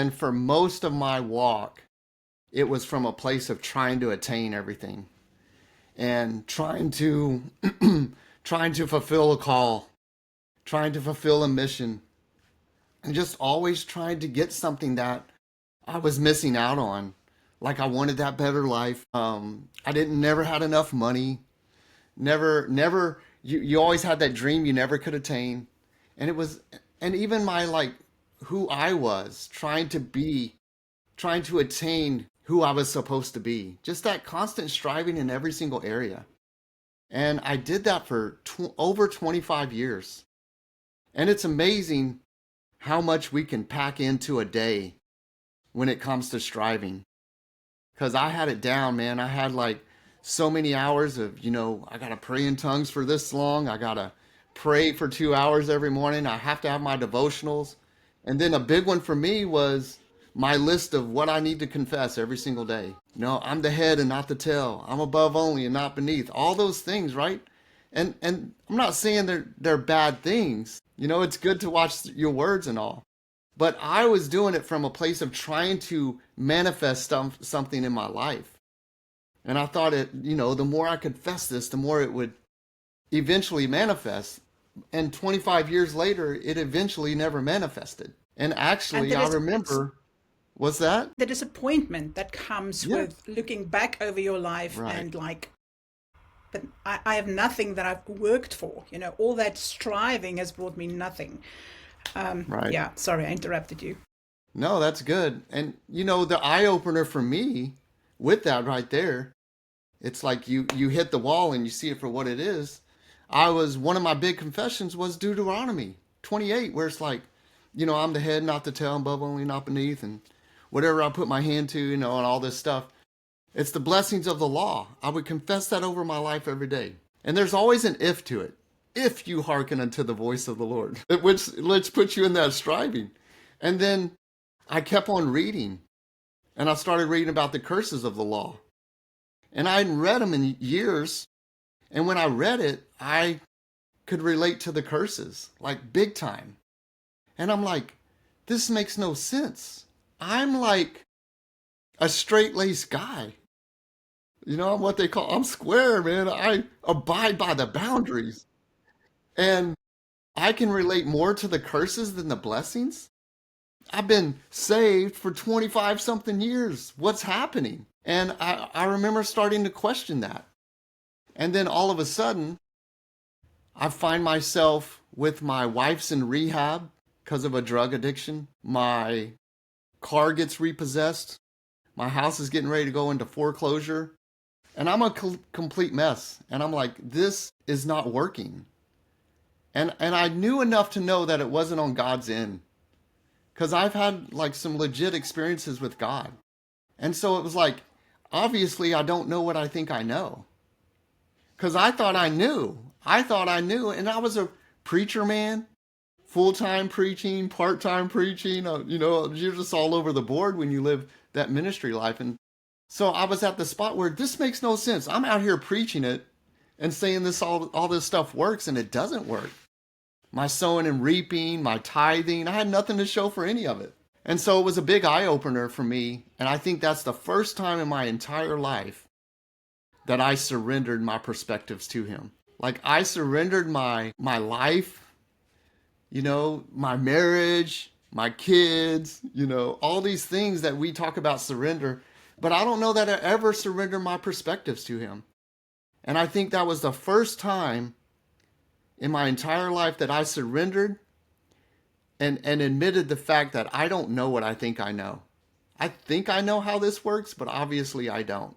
And for most of my walk, it was from a place of trying to attain everything and trying to trying to fulfill a call, trying to fulfill a mission, and just always trying to get something that I was missing out on. Like I wanted that better life. I didn't never had enough money. Never. You always had that dream you never could attain, and it was, and even my like who I was trying to attain who I was supposed to be. Just that constant striving in every single area. And I did that for over 25 years. And it's amazing how much we can pack into a day when it comes to striving. Because I had it down, man. I had like so many hours of, I got to pray in tongues for this long. I got to pray for 2 hours every morning. I have to have my devotionals. And then a big one for me was my list of what I need to confess every single day. I'm the head and not the tail. I'm above only and not beneath. All those things, right? And I'm not saying they're bad things. It's good to watch your words and all. But I was doing it from a place of trying to manifest something in my life. And I thought the more I confess this, the more it would eventually manifest. And 25 years later, it eventually never manifested. And And actually, there I is remember, what's that? the disappointment that comes Yeah, with looking back over your life right, and like, but I have nothing that I've worked for. All that striving has brought me nothing. right. Yeah, sorry, I interrupted you. No, that's good. And the eye opener for me with that right there, it's like you hit the wall and you see it for what it is. One of my big confessions was Deuteronomy 28, where it's like, I'm the head, not the tail, above only, not beneath, and whatever I put my hand to, and all this stuff. It's the blessings of the law. I would confess that over my life every day. And there's always an if to it. If you hearken unto the voice of the Lord, which puts you in that striving. And then I kept on reading, and I started reading about the curses of the law. And I hadn't read them in years. And when I read it, I could relate to the curses, like big time. And I'm like, this makes no sense. I'm like a straight-laced guy. I'm what they call, I'm square, man. I abide by the boundaries. And I can relate more to the curses than the blessings. I've been saved for 25 something years. What's happening? And I remember starting to question that. And then all of a sudden, I find myself with my wife's in rehab because of a drug addiction. My car gets repossessed. My house is getting ready to go into foreclosure. And I'm a complete mess. And I'm like, this is not working. And I knew enough to know that it wasn't on God's end. Because I've had like some legit experiences with God. And so it was like, obviously I don't know what I think I know. Because I thought I knew. I thought I knew. And I was a preacher, man. Full-time preaching, part-time preaching. You're just all over the board when you live that ministry life. And so I was at the spot where this makes no sense. I'm out here preaching it and saying all this stuff works, and it doesn't work. My sowing and reaping, my tithing, I had nothing to show for any of it. And so it was a big eye-opener for me. And I think that's the first time in my entire life that I surrendered my perspectives to him. Like I surrendered my life, my marriage, my kids, all these things that we talk about surrender. But I don't know that I ever surrendered my perspectives to him. And I think that was the first time in my entire life that I surrendered and admitted the fact that I don't know what I think I know. I think I know how this works, but obviously I don't.